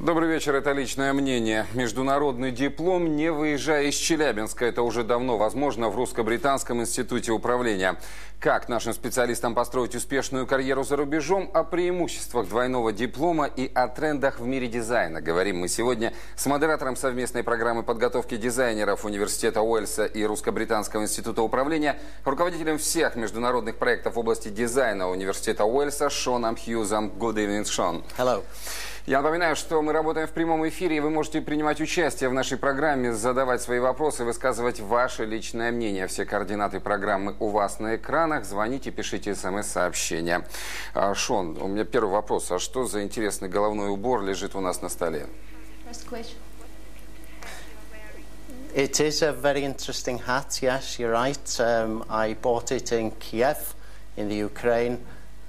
Добрый вечер, это «Личное мнение». Международный диплом, не выезжая из Челябинска. Это уже давно возможно в Русско-Британском институте управления. Как нашим специалистам построить успешную карьеру за рубежом, о преимуществах двойного диплома и о трендах в мире дизайна говорим мы сегодня с модератором совместной программы подготовки дизайнеров Университета Уэльса и Русско-Британского института управления, руководителем всех международных проектов в области дизайна Университета Уэльса Шоном Хьюзом. Good evening, Шон. Hello. Я напоминаю, что мы работаем в прямом эфире, и вы можете принимать участие в нашей программе, задавать свои вопросы, высказывать ваше личное мнение. Все координаты программы у вас на экранах. Звоните, пишите смс-сообщения. Шон, у меня первый вопрос. А что за интересный головной убор лежит у нас на столе? It is a very interesting hat, yes, you're right. I bought it in Kiev, in the Ukraine.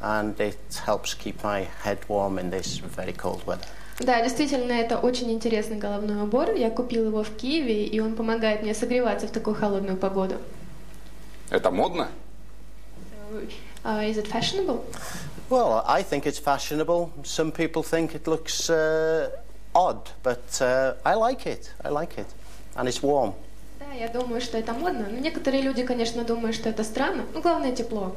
And it helps keep my head warm in this very cold weather. Да, действительно, это очень интересный головной убор. Я купил его в Киеве, и он помогает мне согреваться в такую холодную погоду. Это модно? Is it fashionable? Well, I think it's fashionable. Some people think it looks odd, but I like it. I like it. And it's warm. Да, я думаю, что это модно. Но некоторые люди, конечно, думают, что это странно. Но главное, тепло.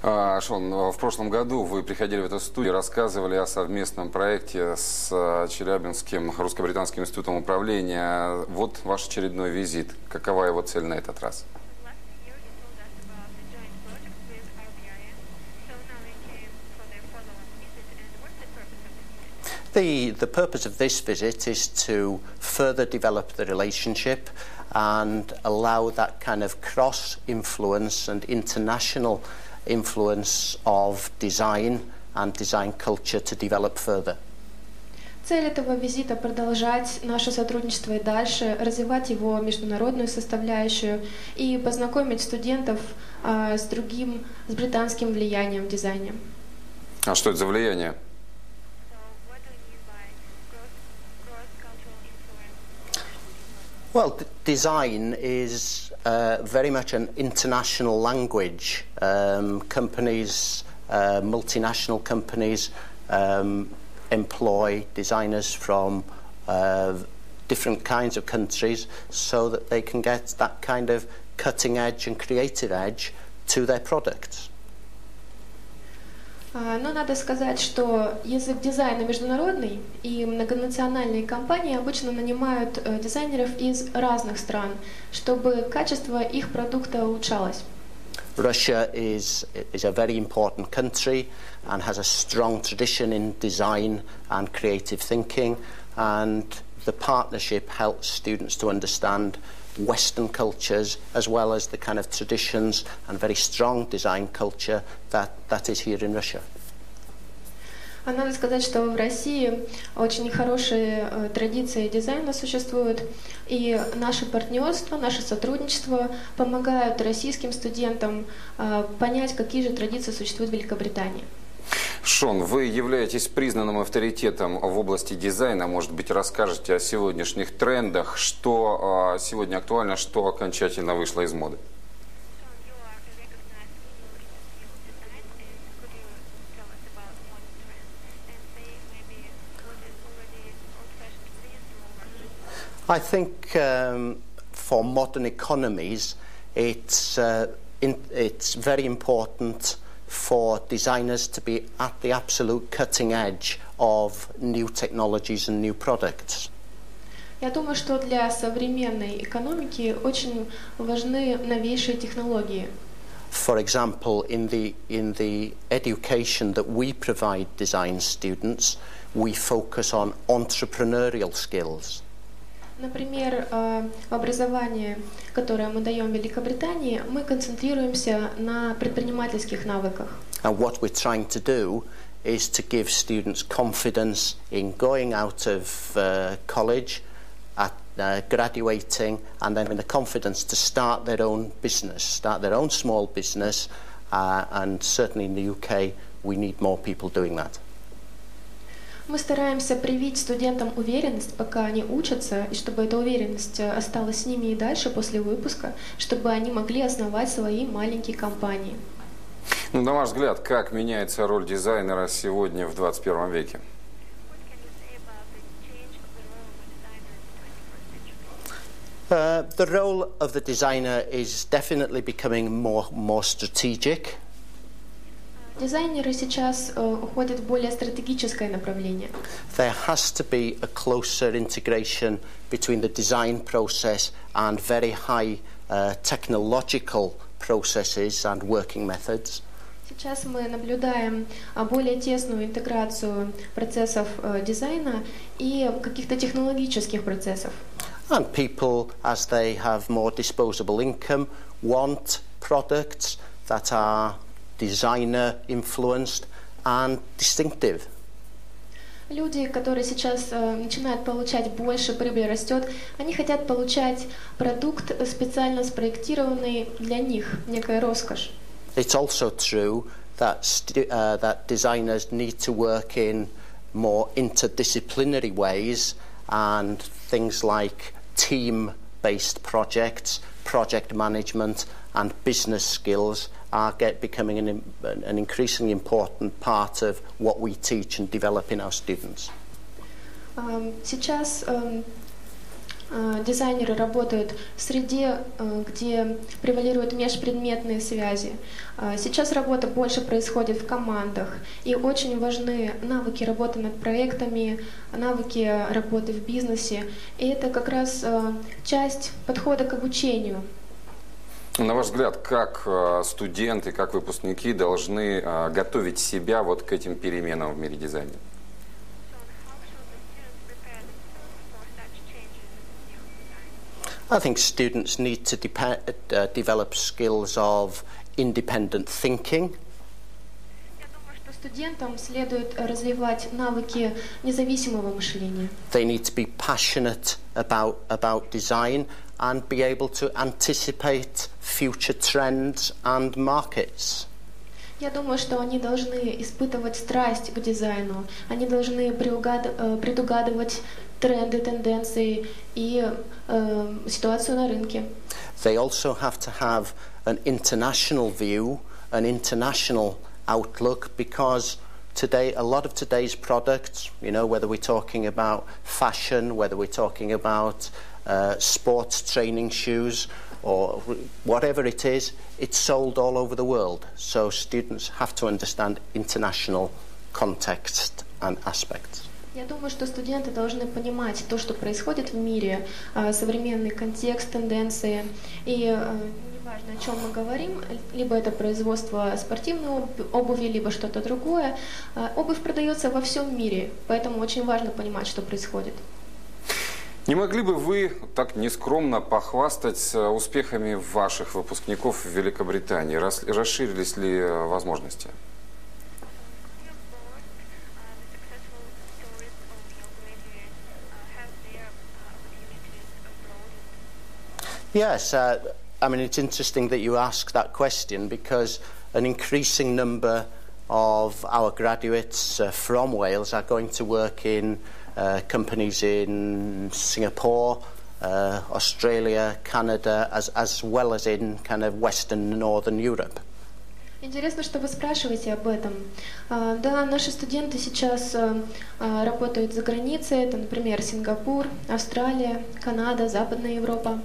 Шон, в прошлом году вы приходили в эту студию, рассказывали о совместном проекте с Челябинским русско-британским институтом управления. Вот ваш очередной визит. Какова его цель на этот раз? The purpose of this visit is to further develop the relationship and allow that kind of cross-influence and international influence of design and design culture to develop further. Цель этого визита — продолжать наше сотрудничество и дальше, развивать его международную составляющую и познакомить студентов с британским влиянием в дизайне. А что это за влияние? Well, design is very much an international language. Companies, multinational companies, employ designers from different kinds of countries so that they can get that kind of cutting edge and creative edge to their products. Но надо сказать, что язык дизайна международный, и многонациональные компании обычно нанимают дизайнеров из разных стран, чтобы качество их продукта улучшалось. Russia is a very important country and has a strong tradition in design and creative thinking, and the partnership helps students to understand Western cultures as well as the kind of traditions and very strong design culture that is here in Russia. А надо сказать, что в России очень хорошие традиции дизайна существуют, и наше партнерство, наше сотрудничество помогают российским студентам понять, какие же традиции существуют в Великобритании. Шон, вы являетесь признанным авторитетом в области дизайна. Может быть, расскажете о сегодняшних трендах, что сегодня актуально, что окончательно вышло из моды? I think for modern economies, it's very important for designers to be at the absolute cutting edge of new technologies and new products. Я думаю, что для современной экономики очень важны новейшие технологии. For example, in the education that we provide design students, we focus on entrepreneurial skills. Например, в образовании, которое мы даем в Великобритании, мы концентрируемся на предпринимательских навыках. And what we're trying to do is to give students confidence in going out of college, graduating, and then the confidence to start their own business, start their own small business, and certainly in the UK we need more people doing that. Мы стараемся привить студентам уверенность, пока они учатся, и чтобы эта уверенность осталась с ними и дальше, после выпуска, чтобы они могли основать свои маленькие компании. Ну, на ваш взгляд, как меняется роль дизайнера сегодня в 21 веке? The role of the designer is definitely becoming more strategic. Дизайнеры сейчас уходят в более стратегическое направление. There has to be a closer integration between the design process and very high technological processes and working methods. Сейчас мы наблюдаем более тесную интеграцию процессов дизайна и каких-то технологических процессов. And people, as they have more disposable income, want products that are designer influenced and distinctive. Люди, которые сейчас начинают получать больше, прибыль растет, они хотят получать продукт специально спроектированный для них, некая роскошь. It's also true that that designers need to work in more interdisciplinary ways, and things like team-based projects, project management, and business skills are becoming an increasingly important part of what we teach and develop in our students. Сейчас дизайнеры работают в среде, где превалируют межпредметные связи. Сейчас работа больше происходит в командах, и очень важны навыки работы над проектами, навыки работы в бизнесе. И это как раз часть подхода к обучению. На ваш взгляд, как студенты, как выпускники должны готовить себя вот к этим переменам в мире дизайна? I think students need to develop skills of independent thinking. Я думаю, что студентам следует развивать навыки независимого мышления. They need to be passionate about design and be able to anticipate future trends and markets. Я думаю, что они должны испытывать страсть к дизайну, они должны предугадывать тренды, тенденции и ситуацию на рынке. They also have to have an international view, an international outlook, because today, a lot of today's products, you know, whether we're talking about fashion, whether we're talking about sports training shoes, or whatever it is, it's sold all over the world. So students have to understand international context and aspects. Я думаю, что студенты должны понимать то, что происходит в мире, современный контекст, тенденции. И неважно, о чем мы говорим, либо это производство спортивной обуви, либо что-то другое, обувь продается во всем мире, поэтому очень важно понимать, что происходит. Не могли бы вы так нескромно похвастать успехами ваших выпускников в Великобритании? Расширились ли возможности? Yes, I mean, it's interesting that you ask that question, because an increasing number of our graduates from Wales are going to work in companies in Singapore, Australia, Canada, as well as in kind of Western and Northern Europe. Интересно, что вы спрашиваете об этом. Да, наши студенты сейчас работают за границей, это, например, Сингапур, Австралия, Канада, Западная Европа.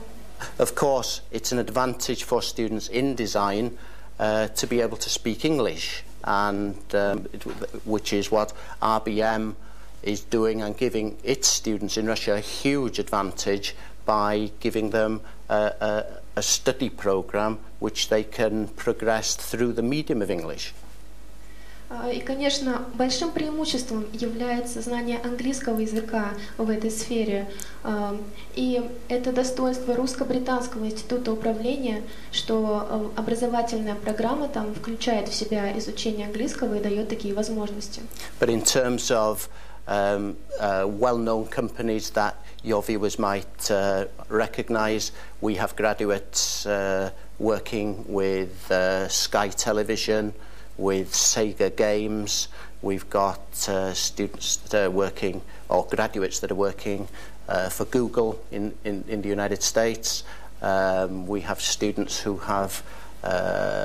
Of course, it's an advantage for students in design to be able to speak English, and which is what RBM is doing and giving its students in Russia a huge advantage by giving them a study program which they can progress through the medium of English. И, конечно, большим преимуществом является знание английского языка в этой сфере. И это достоинство Русско-британского института управления, что образовательная программа там включает в себя изучение английского и дает такие возможности. But in terms of well-known companies that your viewers might recognise, we have graduates working with Sky Television, with Sega Games. We've got students that are working, or graduates that are working for Google in the United States. We have students who have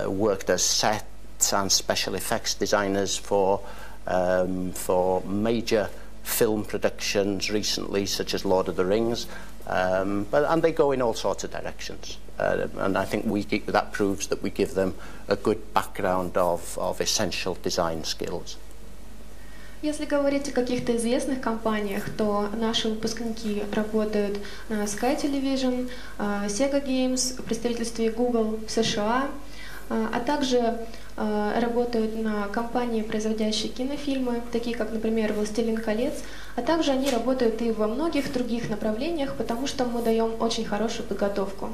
worked as set and special effects designers for major film productions recently, such as Lord of the Rings, and they go in all sorts of directions. And I think that proves that we give them a good background of essential design skills. Если говорить о каких-то известных компаниях, то наши выпускники работают на Sky Television, Sega Games, в представительстве Google в США, а также работают на компании, производящие кинофильмы, такие как, например, «Властелин колец», а также они работают и во многих других направлениях, потому что мы даем очень хорошую подготовку.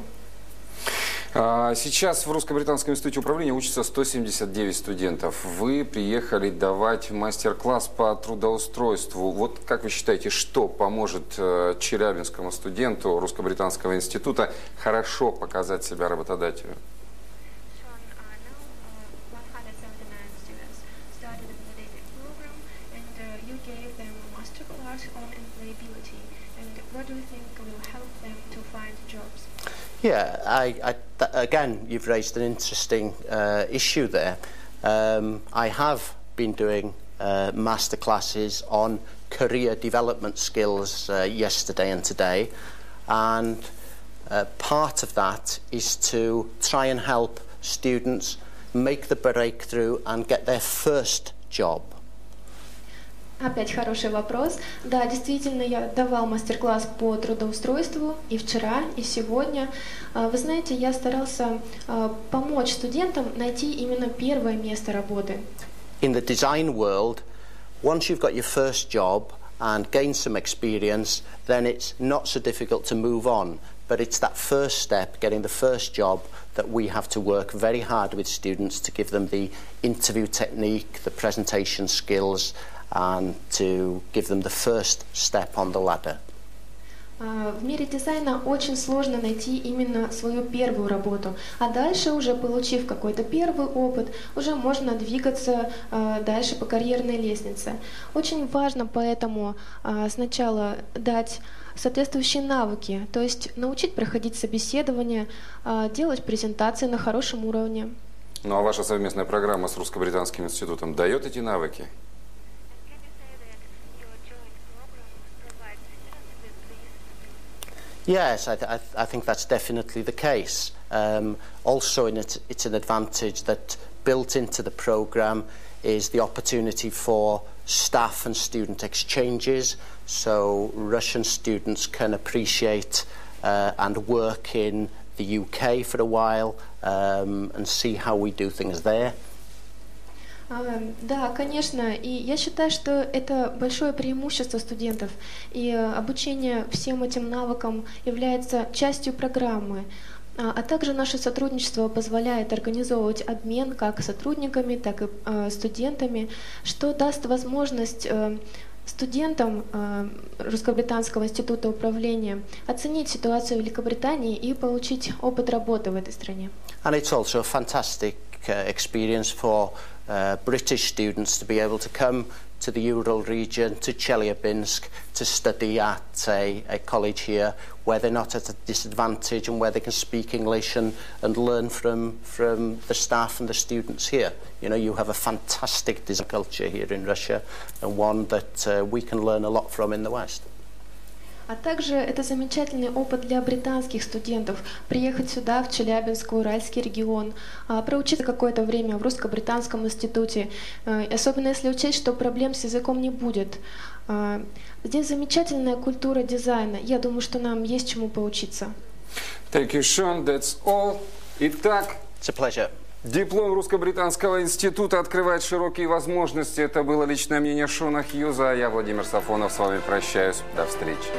Сейчас в Русско-Британском институте управления учатся 179 студентов. Вы приехали давать мастер-класс по трудоустройству. Вот как вы считаете, что поможет челябинскому студенту Русско-Британского института хорошо показать себя работодателю? Yeah, again, you've raised an interesting issue there. I have been doing master classes on career development skills yesterday and today, and part of that is to try and help students make the breakthrough and get their first job. Опять хороший вопрос. Да, действительно, я давал мастер-класс по трудоустройству и вчера, и сегодня. Вы знаете, я старался помочь студентам найти именно первое место работы. In the design world, once you've got your first job and gained some experience, then it's not so difficult to move on. But it's that first step, getting the first job, that we have to work very hard with students to give them the interview technique, the presentation skills, and to give them the first step on the ladder. В мире дизайна очень сложно найти именно свою первую работу, а дальше, уже получив какой-то первый опыт, уже можно двигаться дальше по карьерной лестнице. Очень важно поэтому сначала дать соответствующие навыки, то есть научить проходить собеседование, делать презентации на хорошем уровне. Ну а ваша совместная программа с Русско-Британским институтом дает эти навыки? Yes, I think that's definitely the case. Also, it's an advantage that built into the programme is the opportunity for staff and student exchanges. So Russian students can appreciate and work in the UK for a while and see how we do things there. Да, конечно, и я считаю, что это большое преимущество студентов, и обучение всем этим навыкам является частью программы, а также наше сотрудничество позволяет организовывать обмен как сотрудниками, так и студентами, что даст возможность студентам Русско-Британского института управления оценить ситуацию в Великобритании и получить опыт работы в этой стране. And it's also a fantastic experience for British students to be able to come to the Ural region, to Chelyabinsk, to study at a college here where they're not at a disadvantage and where they can speak English and learn from the staff and the students here. You know, you have a fantastic design culture here in Russia and one that we can learn a lot from in the West. А также это замечательный опыт для британских студентов приехать сюда, в Челябинск, в Уральский регион, проучиться какое-то время в Русско-Британском институте, особенно если учесть, что проблем с языком не будет. Здесь замечательная культура дизайна. Я думаю, что нам есть чему поучиться. Thank you, Sean. That's all. Итак, It's a pleasure. диплом Русско-Британского института открывает широкие возможности. Это было личное мнение Шона Хьюза. Я, Владимир Сафонов, с вами прощаюсь. До встречи.